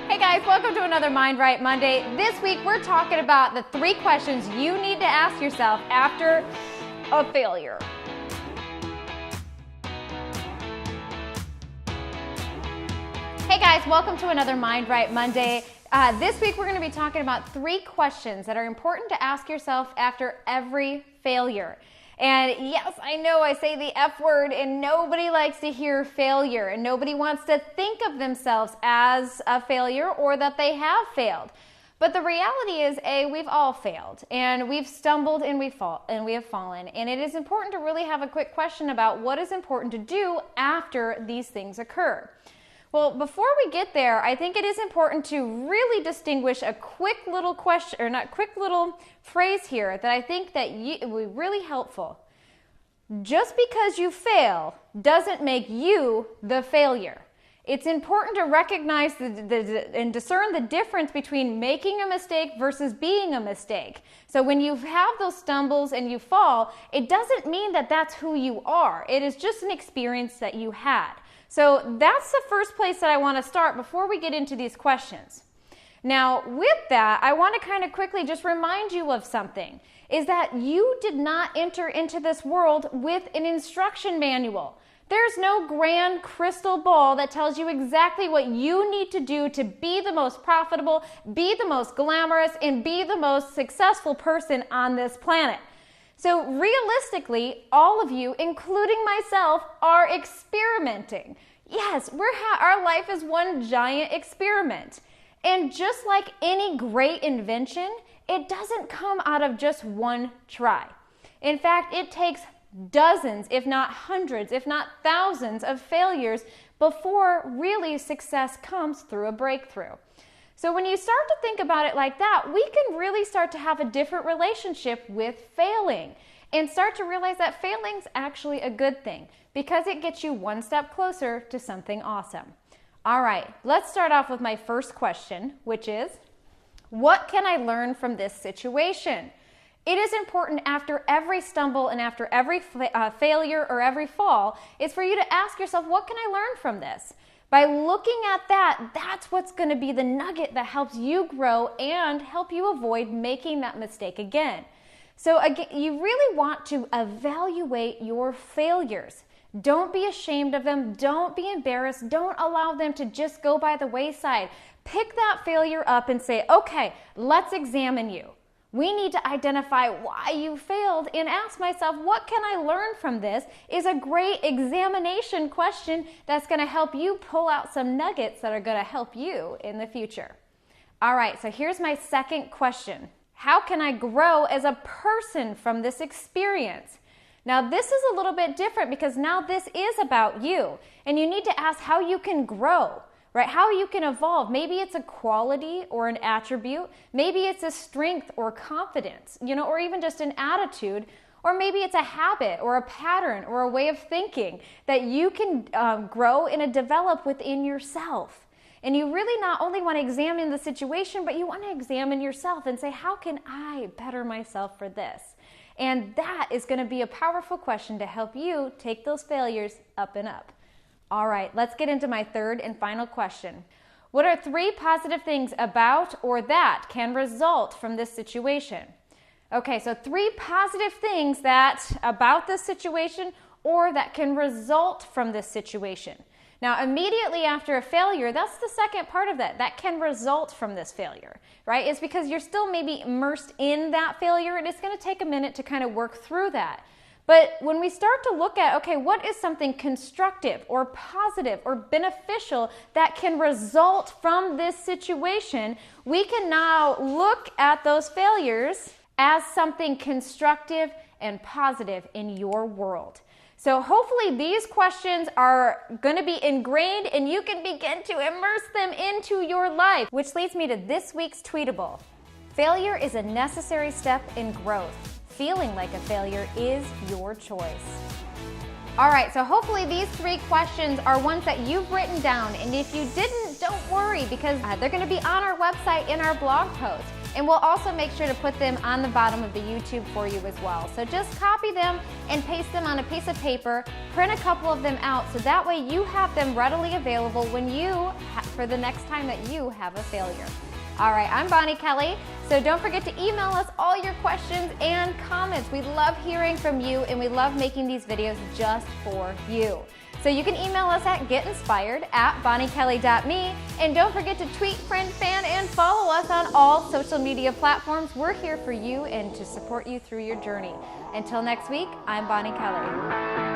Hey guys, welcome to another Mind Right Monday. This week we're talking about the 3 questions you need to ask yourself after a failure. Hey guys, welcome to another Mind Right Monday. This week we're going to be talking about 3 questions that are important to ask yourself after every failure. And yes, I know I say the F word and nobody likes to hear failure and nobody wants to think of themselves as a failure or that they have failed. But the reality is, we've all failed and we've stumbled and we have fallen. And it is important to really have a quick question about what is important to do after these things occur. Well, before we get there, I think it is important to really distinguish a quick little question, or not quick little phrase here that I think that it will be really helpful. Just because you fail doesn't make you the failure. It's important to recognize and discern the difference between making a mistake versus being a mistake. So when you have those stumbles and you fall, it doesn't mean that that's who you are. It is just an experience that you had. So that's the first place that I want to start before we get into these questions. Now, with that, I want to kind of quickly just remind you of something, is that you did not enter into this world with an instruction manual. There's no grand crystal ball that tells you exactly what you need to do to be the most profitable, be the most glamorous, and be the most successful person on this planet. So realistically, all of you, including myself, are experimenting. Yes, our life is one giant experiment. And just like any great invention, it doesn't come out of just one try. In fact, it takes dozens, if not hundreds, if not thousands of failures before really success comes through a breakthrough. So when you start to think about it like that, we can really start to have a different relationship with failing and start to realize that failing's actually a good thing because it gets you one step closer to something awesome. All right, let's start off with my first question, which is, what can I learn from this situation? It is important after every stumble and after every failure or every fall is for you to ask yourself, what can I learn from this? By looking at that, that's what's going to be the nugget that helps you grow and help you avoid making that mistake again. So again, you really want to evaluate your failures. Don't be ashamed of them. Don't be embarrassed. Don't allow them to just go by the wayside. Pick that failure up and say, okay, let's examine you. We need to identify why you failed and ask myself, what can I learn from this? Is a great examination question that's going to help you pull out some nuggets that are going to help you in the future. All right, so here's my second question. How can I grow as a person from this experience? Now, this is a little bit different because now this is about you, and you need to ask how you can grow. Right? How you can evolve. Maybe it's a quality or an attribute. Maybe it's a strength or confidence, or even just an attitude. Or maybe it's a habit or a pattern or a way of thinking that you can grow and develop within yourself. And you really not only want to examine the situation, but you want to examine yourself and say, how can I better myself for this? And that is going to be a powerful question to help you take those failures up and up. All right, let's get into my third and final question. What are 3 positive things about or that can result from this situation? Okay, so 3 positive things about this situation or that can result from this situation. Now, immediately after a failure, that's the second part of that can result from this failure, right? It's because you're still maybe immersed in that failure and it's going to take a minute to kind of work through that. But when we start to look at, okay, what is something constructive or positive or beneficial that can result from this situation, we can now look at those failures as something constructive and positive in your world. So hopefully these questions are going to be ingrained and you can begin to immerse them into your life, which leads me to this week's tweetable. Failure is a necessary step in growth. Feeling like a failure is your choice. All right, so hopefully these 3 questions are ones that you've written down. And if you didn't, don't worry because they're going to be on our website in our blog post. And we'll also make sure to put them on the bottom of the YouTube for you as well. So just copy them and paste them on a piece of paper, print a couple of them out so that way you have them readily available for the next time that you have a failure. All right, I'm Bonnie Kelly, so don't forget to email us all your questions and comments. We love hearing from you and we love making these videos just for you. So you can email us at getinspired@bonniekelly.me, and don't forget to tweet, friend, fan, and follow us on all social media platforms. We're here for you and to support you through your journey. Until next week, I'm Bonnie Kelly.